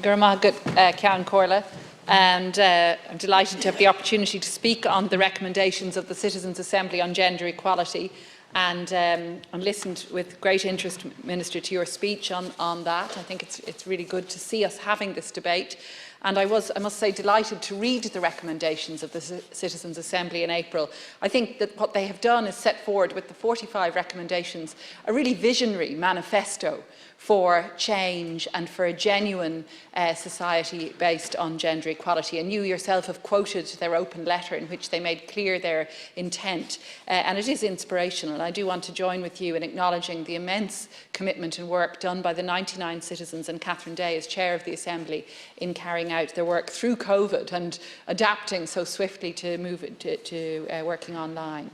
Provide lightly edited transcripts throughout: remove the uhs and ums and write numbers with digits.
Gurmagat Ceann Corla, and I'm delighted to have the opportunity to speak on the recommendations of the Citizens' Assembly on gender equality, and listened with great interest, Minister, to your speech on that. I think it's really good to see us having this debate. And I must say, delighted to read the recommendations of the Citizens' Assembly in April. I think that what they have done is set forward with the 45 recommendations a really visionary manifesto for change and for a genuine society based on gender equality. And you yourself have quoted their open letter in which they made clear their intent. And it is inspirational. And I do want to join with you in acknowledging the immense commitment and work done by the 99 citizens and Catherine Day as Chair of the Assembly in carrying out their work through COVID and adapting so swiftly to move to working online.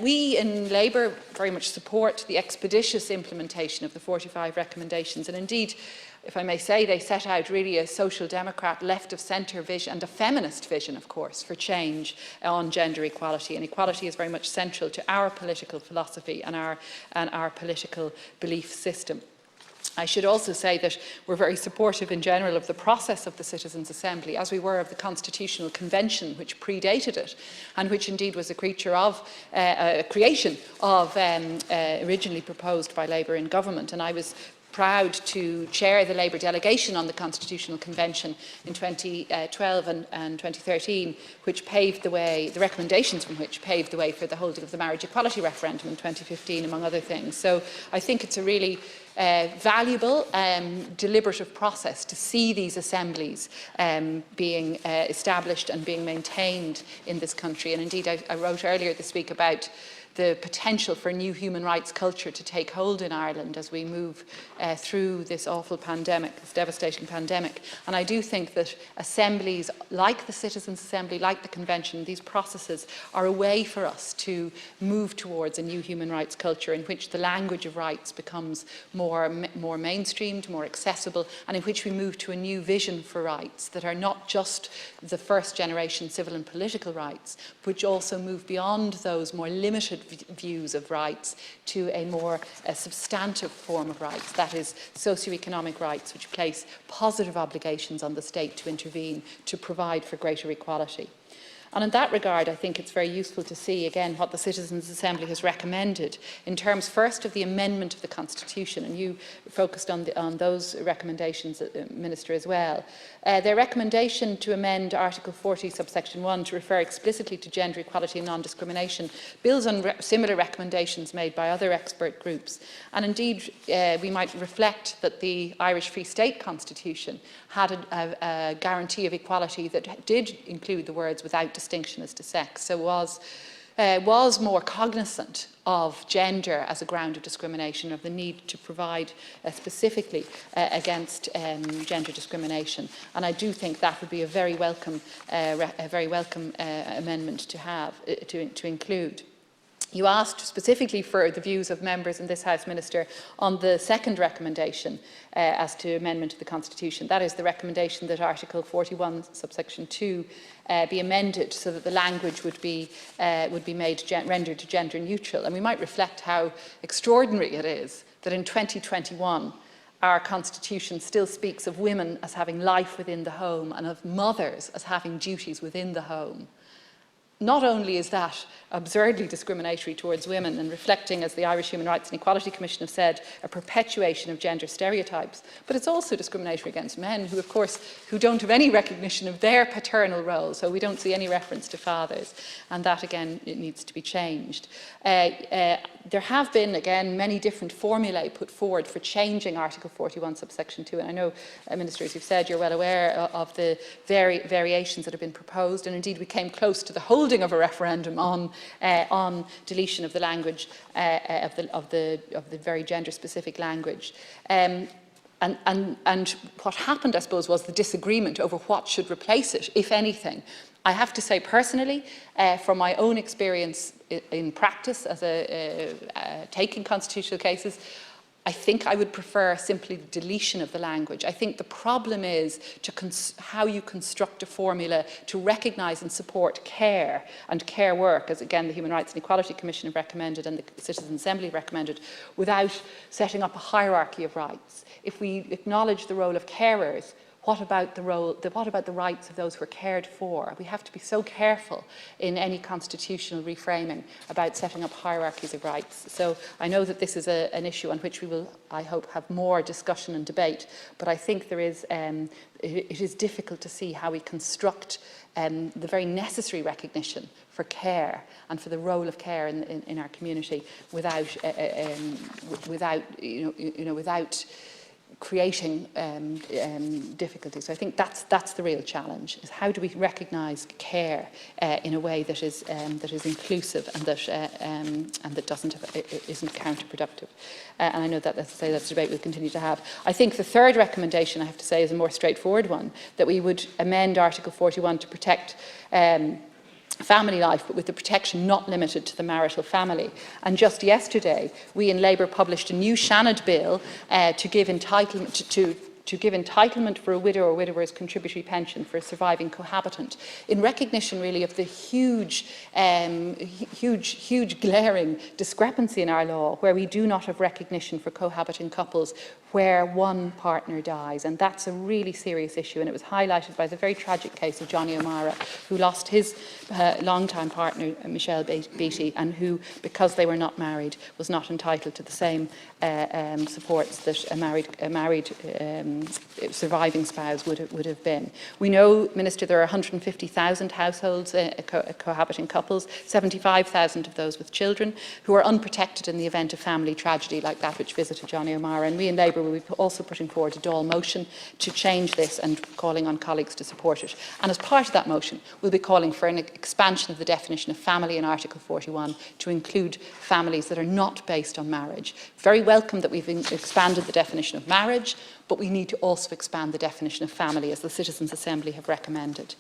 We in Labour very much support the expeditious implementation of the 45 recommendations, and indeed, if I may say, they set out really a social democrat, left of centre vision and a feminist vision, of course, for change on gender equality. And equality is very much central to our political philosophy and our political belief system. I should also say that we're very supportive in general of the process of the Citizens' Assembly, as we were of the Constitutional Convention, which predated it, and which indeed was a creation of originally proposed by Labour in government. And I was proud to chair the Labour delegation on the Constitutional Convention in 2012 and 2013, which paved the way, the recommendations from which paved the way for the holding of the marriage equality referendum in 2015, among other things. So I think it's a really valuable, deliberative process to see these assemblies being established and being maintained in this country. And indeed, I wrote earlier this week about the potential for a new human rights culture to take hold in Ireland as we move through this awful pandemic, this devastating pandemic. And I do think that assemblies like the Citizens' Assembly, like the Convention, these processes are a way for us to move towards a new human rights culture in which the language of rights becomes more mainstreamed, more accessible, and in which we move to a new vision for rights that are not just the first generation civil and political rights, which also move beyond those more limited views of rights to a more substantive form of rights, that is socio-economic rights, which place positive obligations on the state to intervene to provide for greater equality. And in that regard, I think it's very useful to see again what the Citizens' Assembly has recommended in terms first of the amendment of the Constitution, and you focused on those recommendations, Minister, as well. Their recommendation to amend Article 40, subsection 1 to refer explicitly to gender equality and non-discrimination builds on similar recommendations made by other expert groups. And indeed, we might reflect that the Irish Free State Constitution had a guarantee of equality that did include the words without distinction as to sex, so was more cognizant of gender as a ground of discrimination, of the need to provide specifically against gender discrimination. And I do think that would be a very welcome amendment to have, to include. You asked specifically for the views of members in this House, Minister, on the second recommendation as to amendment of the Constitution. That is the recommendation that Article 41, subsection 2 be amended so that the language would be rendered gender neutral. And we might reflect how extraordinary it is that in 2021 our Constitution still speaks of women as having life within the home and of mothers as having duties within the home. Not only is that absurdly discriminatory towards women and reflecting, as the Irish Human Rights and Equality Commission have said, a perpetuation of gender stereotypes, but it's also discriminatory against men who, of course, who don't have any recognition of their paternal role, so we don't see any reference to fathers, and that, again, it needs to be changed. There have been, again, many different formulae put forward for changing Article 41, subsection 2, and I know, Minister, as you've said, you're well aware of the variations that have been proposed, and indeed we came close to the holding of a referendum on deletion of the language of the very gender-specific language. And what happened, I suppose, was the disagreement over what should replace it, if anything. I have to say personally, from my own experience in practice as taking constitutional cases, I think I would prefer simply the deletion of the language. I think the problem is how you construct a formula to recognise and support care and care work, as again the Human Rights and Equality Commission have recommended and the Citizens' Assembly recommended, without setting up a hierarchy of rights. If we acknowledge the role of carers, what about the rights of those who are cared for? We have to be so careful in any constitutional reframing about setting up hierarchies of rights. So I know that this is an issue on which we will, I hope, have more discussion and debate, but I think there is, it is difficult to see how we construct the very necessary recognition for care and for the role of care in our community without creating difficulties. So I think that's the real challenge: is how do we recognise care in a way that is inclusive and that isn't counterproductive. And I know that, as I say, that's a debate we'll continue to have. I think the third recommendation, I have to say, is a more straightforward one: that we would amend Article 41 to protect family life, but with the protection not limited to the marital family. And just yesterday, we in Labour published a new Shannon bill to give entitlement for a widow or widower's contributory pension for a surviving cohabitant, in recognition really of the huge glaring discrepancy in our law where we do not have recognition for cohabiting couples where one partner dies. And that's a really serious issue, and it was highlighted by the very tragic case of Johnny O'Mara, who lost his long-time partner, Michelle Beattie, and who, because they were not married, was not entitled to the same supports that a married surviving spouse would have been. We know, Minister, there are 150,000 households, cohabiting couples, 75,000 of those with children, who are unprotected in the event of family tragedy like that which visited Johnny O'Mara. And we in Labour will be also putting forward a Dáil motion to change this and calling on colleagues to support it. And as part of that motion, we'll be calling for an expansion of the definition of family in Article 41 to include families that are not based on marriage. Very welcome that we've expanded the definition of marriage, but we need to also expand the definition of family, as the Citizens' Assembly have recommended.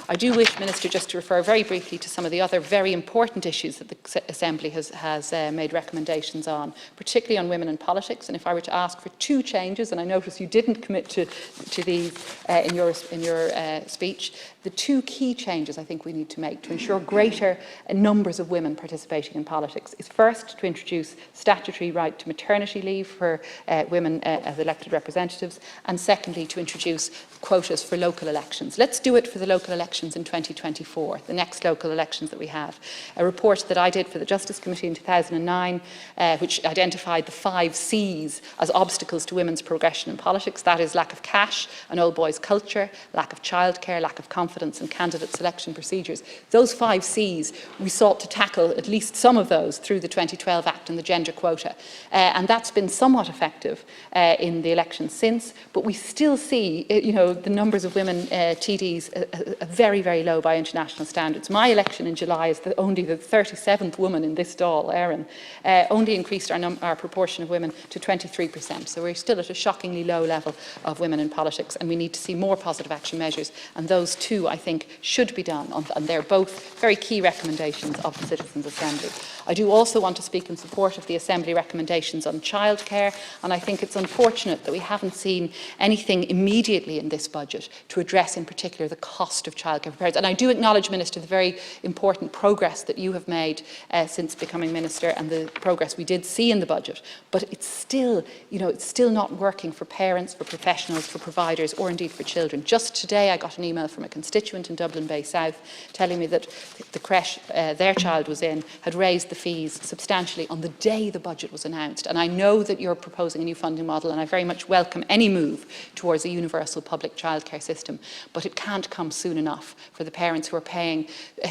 I do wish, Minister, just to refer very briefly to some of the other very important issues that the Assembly has made recommendations on, particularly on women in politics. And if I were to ask for two changes, and I notice you didn't commit to these in your speech, the two key changes I think we need to make to ensure greater numbers of women participating in politics is first to introduce statutory right to maternity leave for women as elected representatives, and secondly to introduce quotas for local elections. Let's do it for the local elections in 2024, the next local elections that we have. A report that I did for the Justice Committee in 2009, which identified the 5 C's as obstacles to women's progression in politics. That is lack of cash, an old boys culture, lack of childcare, lack of confidence in candidate selection procedures. Those 5 C's, we sought to tackle at least some of those through the 2012 Act and the gender quota. And that's been somewhat effective in the elections since, but we still see, the numbers of women TDs are very, very low by international standards. My election in July is only the 37th woman in this Dáil, Erin, only increased our proportion of women to 23%. So we're still at a shockingly low level of women in politics, and we need to see more positive action measures. And those two, I think, should be done, and they're both very key recommendations of the Citizens' Assembly. I do also want to speak in support of the Assembly recommendations on childcare, and I think it's unfortunate that we haven't seen anything immediately in this budget to address in particular the cost of childcare for parents. And I do acknowledge, Minister, the very important progress that you have made since becoming Minister and the progress we did see in the budget, but it's still not working for parents, for professionals, for providers, or indeed for children. Just today I got an email from a constituent in Dublin Bay South telling me that the creche their child was in had raised the fees substantially on the day the budget was announced. And I know that you're proposing a new funding model, and I very much welcome any move towards a universal public childcare system, but it can't come soon enough for the parents who are paying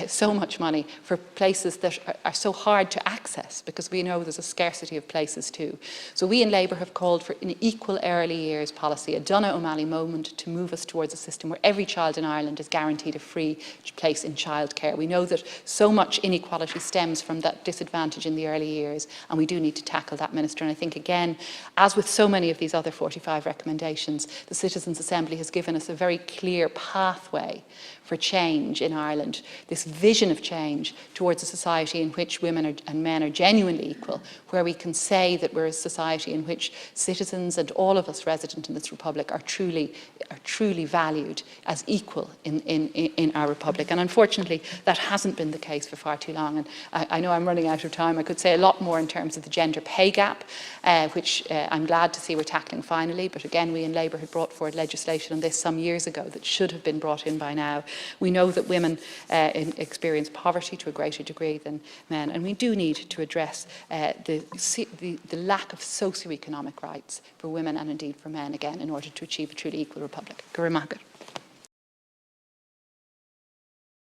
so much money for places that are so hard to access, because we know there's a scarcity of places too. So we in Labour have called for an equal early years policy, a Donna O'Malley moment, to move us towards a system where every child in Ireland is guaranteed a free place in childcare. We know that so much inequality stems from that disadvantage in the early years, and we do need to tackle that, Minister. And I think, again, as with so many of these other 45 recommendations, the Citizens' Assembly has given us a very clear pathway for change in Ireland, this vision of change towards a society in which women and and men are genuinely equal, where we can say that we're a society in which citizens and all of us resident in this republic are truly valued as equal in our republic. And unfortunately, that hasn't been the case for far too long. And I know I'm running out of time. I could say a lot more in terms of the gender pay gap, which I'm glad to see we're tackling finally. But again, we in Labour had brought forward legislation on this some years ago that should have been brought in by now. We know that women experience poverty to a greater degree than men, and we do need to address the lack of socio-economic rights for women and indeed for men again in order to achieve a truly equal republic. Guramagat.